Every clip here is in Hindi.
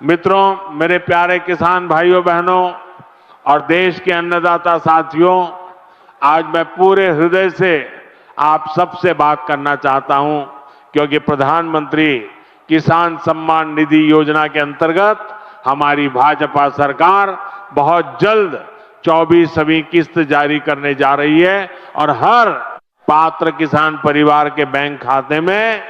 मित्रों, मेरे प्यारे किसान भाइयों बहनों और देश के अन्नदाता साथियों, आज मैं पूरे हृदय से आप सबसे बात करना चाहता हूं क्योंकि प्रधानमंत्री किसान सम्मान निधि योजना के अंतर्गत हमारी भाजपा सरकार बहुत जल्द 24वीं किस्त जारी करने जा रही है और हर पात्र किसान परिवार के बैंक खाते में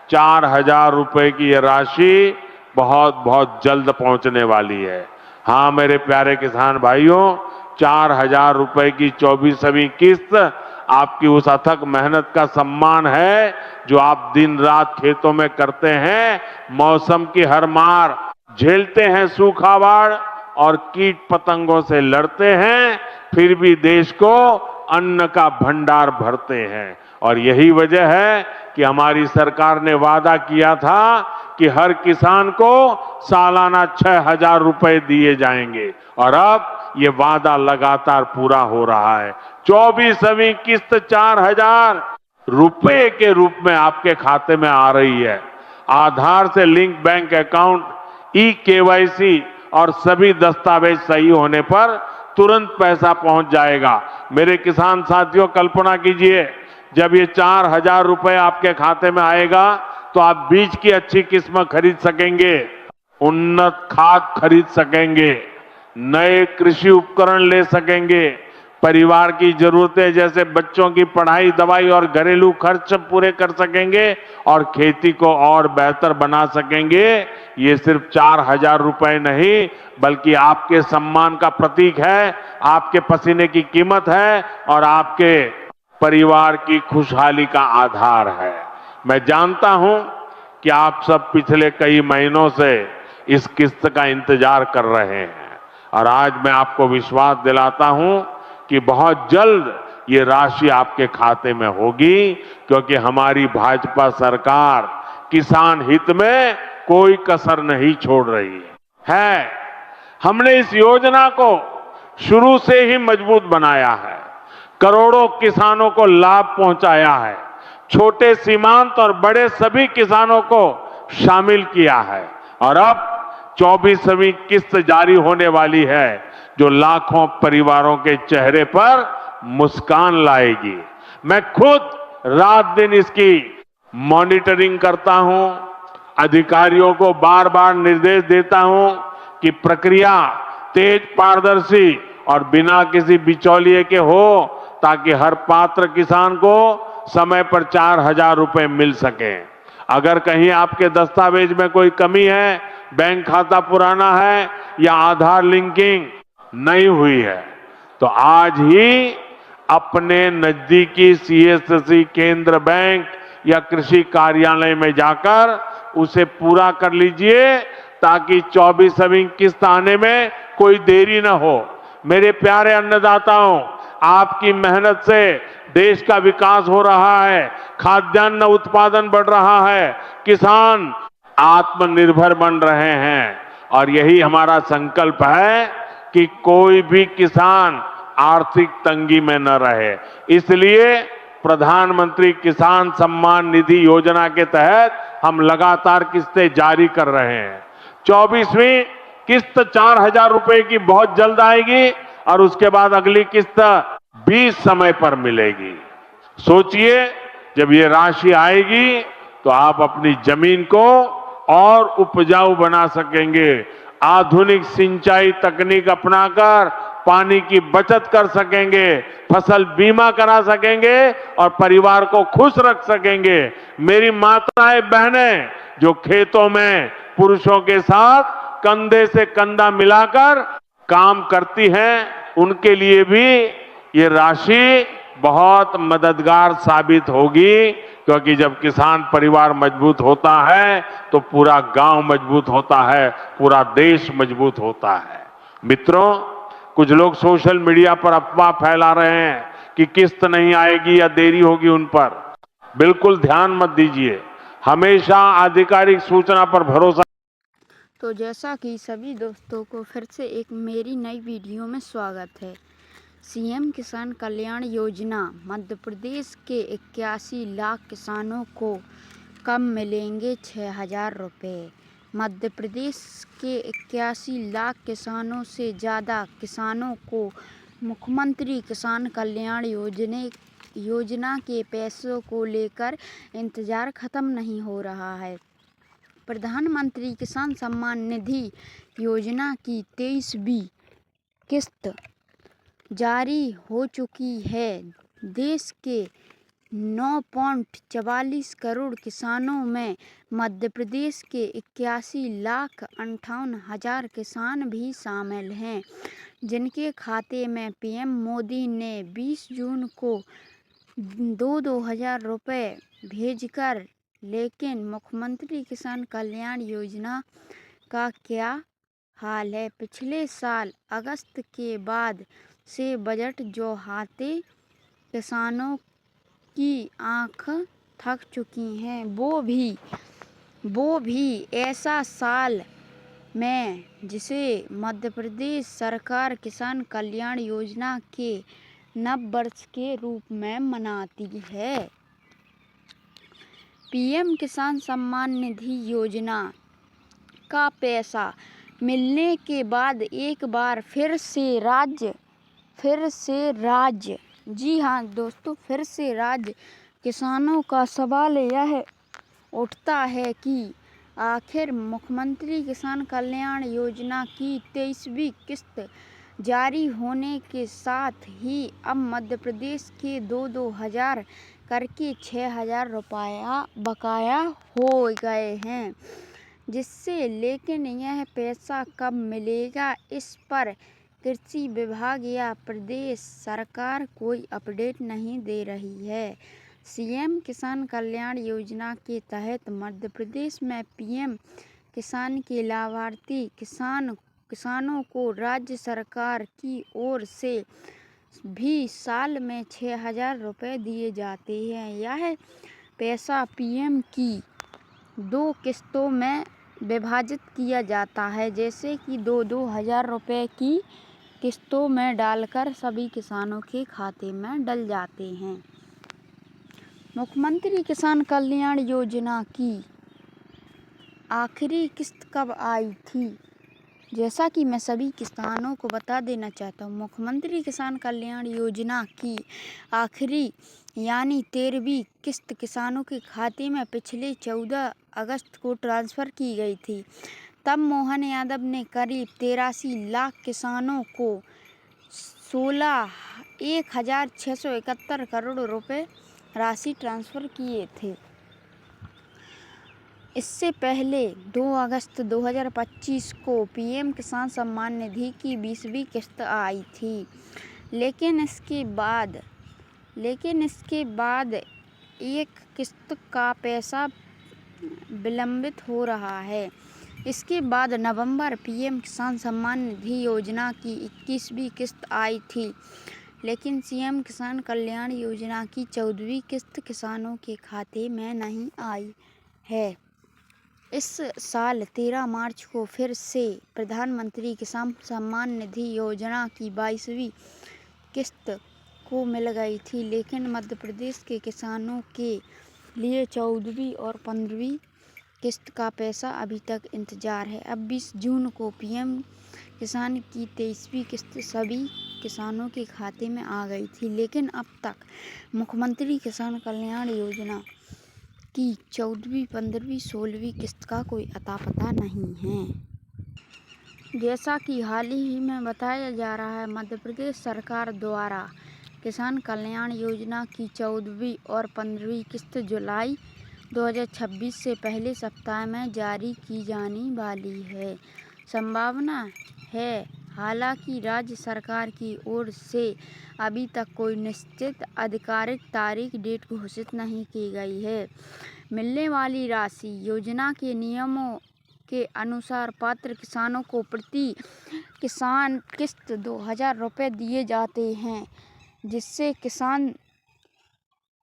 4,000 रुपए की यह राशि बहुत बहुत जल्द पहुंचने वाली है। हाँ मेरे प्यारे किसान भाइयों, 4,000 रुपए की 24वीं किस्त आपकी उस अथक मेहनत का सम्मान है जो आप दिन रात खेतों में करते हैं, मौसम की हर मार झेलते हैं, सूखा बाढ़ और कीट पतंगों से लड़ते हैं, फिर भी देश को अन्न का भंडार भरते हैं। और यही वजह है कि हमारी सरकार ने वादा किया था कि हर किसान को सालाना 6,000 रुपए दिए जाएंगे और अब ये वादा लगातार पूरा हो रहा है। 24वीं किस्त 4,000 रुपए के रूप में आपके खाते में आ रही है। आधार से लिंक बैंक अकाउंट, ई-केवाईसी और सभी दस्तावेज सही होने पर तुरंत पैसा पहुंच जाएगा। मेरे किसान साथियों, कल्पना कीजिए, जब ये 4,000 रुपए आपके खाते में आएगा तो आप बीज की अच्छी किस्म खरीद सकेंगे, उन्नत खाद खरीद सकेंगे, नए कृषि उपकरण ले सकेंगे, परिवार की जरूरतें जैसे बच्चों की पढ़ाई, दवाई और घरेलू खर्च पूरे कर सकेंगे और खेती को और बेहतर बना सकेंगे। ये सिर्फ 4,000 रुपए नहीं बल्कि आपके सम्मान का प्रतीक है, आपके पसीने की कीमत है और आपके परिवार की खुशहाली का आधार है। मैं जानता हूं कि आप सब पिछले कई महीनों से इस किस्त का इंतजार कर रहे हैं और आज मैं आपको विश्वास दिलाता हूं कि बहुत जल्द ये राशि आपके खाते में होगी क्योंकि हमारी भाजपा सरकार किसान हित में कोई कसर नहीं छोड़ रही है। हमने इस योजना को शुरू से ही मजबूत बनाया है, करोड़ों किसानों को लाभ पहुंचाया है, छोटे सीमांत और बड़े सभी किसानों को शामिल किया है और अब 24वीं किस्त जारी होने वाली है जो लाखों परिवारों के चेहरे पर मुस्कान लाएगी। मैं खुद रात दिन इसकी मॉनिटरिंग करता हूं, अधिकारियों को बार बार निर्देश देता हूं कि प्रक्रिया तेज, पारदर्शी और बिना किसी बिचौलिए के हो ताकि हर पात्र किसान को समय पर 4,000 रुपए मिल सके। अगर कहीं आपके दस्तावेज में कोई कमी है, बैंक खाता पुराना है या आधार लिंकिंग नहीं हुई है तो आज ही अपने नजदीकी सीएससी केंद्र बैंक या कृषि कार्यालय में जाकर उसे पूरा कर लीजिए ताकि 24वीं किस्त आने में कोई देरी न हो। मेरे प्यारे अन्नदाताओं, आपकी मेहनत से देश का विकास हो रहा है, खाद्यान्न उत्पादन बढ़ रहा है, किसान आत्मनिर्भर बन रहे हैं और यही हमारा संकल्प है कि कोई भी किसान आर्थिक तंगी में न रहे। इसलिए प्रधानमंत्री किसान सम्मान निधि योजना के तहत हम लगातार किस्तें जारी कर रहे हैं। 24वीं किस्त 4,000 रुपए की बहुत जल्द आएगी और उसके बाद अगली किस्त भी समय पर मिलेगी। सोचिए, जब ये राशि आएगी तो आप अपनी जमीन को और उपजाऊ बना सकेंगे, आधुनिक सिंचाई तकनीक अपनाकर पानी की बचत कर सकेंगे, फसल बीमा करा सकेंगे और परिवार को खुश रख सकेंगे। मेरी माताएं बहनें जो खेतों में पुरुषों के साथ कंधे से कंधा मिलाकर काम करती हैं, उनके लिए भी ये राशि बहुत मददगार साबित होगी क्योंकि जब किसान परिवार मजबूत होता है तो पूरा गांव मजबूत होता है, पूरा देश मजबूत होता है। मित्रों, कुछ लोग सोशल मीडिया पर अफवाह फैला रहे हैं कि किस्त नहीं आएगी या देरी होगी उन पर। बिल्कुल ध्यान मत दीजिए, हमेशा आधिकारिक सूचना पर भरोसा। तो जैसा कि सभी दोस्तों को फिर से एक मेरी नई वीडियो में स्वागत है। सीएम किसान कल्याण योजना मध्य प्रदेश के 81 लाख किसानों को कब मिलेंगे 6,000 रुपये। मध्य प्रदेश के 81 लाख किसानों से ज़्यादा किसानों को मुख्यमंत्री किसान कल्याण योजना के पैसों को लेकर इंतजार खत्म नहीं हो रहा है। प्रधानमंत्री किसान सम्मान निधि योजना की 23वीं किस्त जारी हो चुकी है। देश के 9.44 करोड़ किसानों में मध्य प्रदेश के 81,58,000 किसान भी शामिल हैं, जिनके खाते में पीएम मोदी ने 20 जून को 2-2 हज़ार रुपये भेजकर। लेकिन मुख्यमंत्री किसान कल्याण योजना का क्या हाल है? पिछले साल अगस्त के बाद से बजट जोहाते किसानों की आंख थक चुकी हैं, वो भी ऐसा साल में जिसे मध्य प्रदेश सरकार किसान कल्याण योजना के नव वर्ष के रूप में मनाती है। पीएम किसान सम्मान निधि योजना का पैसा मिलने के बाद एक बार फिर से राज्य जी हाँ दोस्तों, फिर से राज्य किसानों का सवाल यह उठता है कि आखिर मुख्यमंत्री किसान कल्याण योजना की 23वीं किस्त जारी होने के साथ ही अब मध्य प्रदेश के 2-2 हज़ार करके 6,000 रुपया बकाया हो गए हैं, लेकिन यह पैसा कब मिलेगा, इस पर कृषि विभाग या प्रदेश सरकार कोई अपडेट नहीं दे रही है। सीएम किसान कल्याण योजना के तहत मध्य प्रदेश में पीएम किसान के लाभार्थी किसानों को राज्य सरकार की ओर से भी साल में 6,000 रुपये दिए जाते हैं। यह पैसा पीएम की 2 किस्तों में विभाजित किया जाता है, जैसे कि 2-2 हज़ार रुपये की किस्तों में डालकर सभी किसानों के खाते में डल जाते हैं। मुख्यमंत्री किसान कल्याण योजना की आखिरी किस्त कब आई थी? जैसा कि मैं सभी किसानों को बता देना चाहता हूँ, मुख्यमंत्री किसान कल्याण योजना की आखिरी यानी 13वीं किस्त किसानों के खाते में पिछले 14 अगस्त को ट्रांसफ़र की गई थी। तब मोहन यादव ने करीब 83 लाख किसानों को 1,671 करोड़ रुपए राशि ट्रांसफ़र किए थे। इससे पहले 2 अगस्त 2025 को पीएम किसान सम्मान निधि की 20वीं किस्त आई थी, लेकिन इसके बाद एक किस्त का पैसा विलंबित हो रहा है। इसके बाद नवंबर पीएम किसान सम्मान निधि योजना की 21वीं किस्त आई थी, लेकिन सीएम किसान कल्याण योजना की 14वीं किस्त किसानों के खाते में नहीं आई है। इस साल 13 मार्च को फिर से प्रधानमंत्री किसान सम्मान निधि योजना की 22वीं किस्त को मिल गई थी, लेकिन मध्य प्रदेश के किसानों के लिए 14वीं और 15वीं किस्त का पैसा अभी तक इंतजार है। अब 20 जून को पीएम किसान की 23वीं किस्त सभी किसानों के खाते में आ गई थी, लेकिन अब तक मुख्यमंत्री किसान कल्याण योजना की 14वीं, 15वीं, 16वीं किस्त का कोई अता पता नहीं है। जैसा कि हाल ही में बताया जा रहा है, मध्य प्रदेश सरकार द्वारा किसान कल्याण योजना की 14वीं और 15वीं किस्त जुलाई 2026 से पहले सप्ताह में जारी की जाने वाली है। संभावना है, हालांकि राज्य सरकार की ओर से अभी तक कोई निश्चित आधिकारिक तारीख डेट घोषित नहीं की गई है। मिलने वाली राशि योजना के नियमों के अनुसार पात्र किसानों को प्रति किसान किस्त 2,000 रुपये दिए जाते हैं,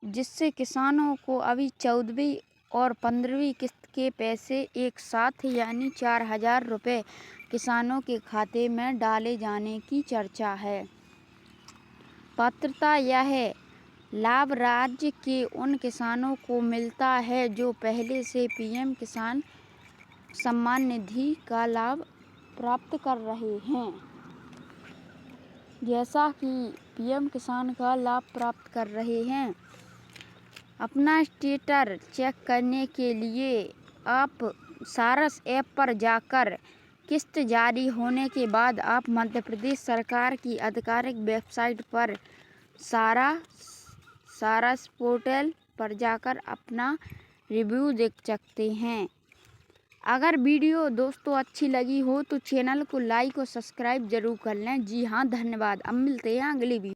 जिससे किसानों को अभी 14वीं और 15वीं किस्त के पैसे एक साथ यानी 4,000 रुपये किसानों के खाते में डाले जाने की चर्चा है। पात्रता: यह लाभ राज्य के उन किसानों को मिलता है जो पहले से पीएम किसान सम्मान निधि का लाभ प्राप्त कर रहे हैं। जैसा कि पीएम किसान का लाभ प्राप्त कर रहे हैं। अपना स्टेटस चेक करने के लिए आप सारस ऐप पर जाकर किस्त जारी होने के बाद आप मध्य प्रदेश सरकार की आधिकारिक वेबसाइट पर सारस पोर्टल पर जाकर अपना रिव्यू देख सकते हैं। अगर वीडियो दोस्तों अच्छी लगी हो तो चैनल को लाइक और सब्सक्राइब जरूर कर लें। जी हाँ, धन्यवाद। अब मिलते हैं अगली वीडियो।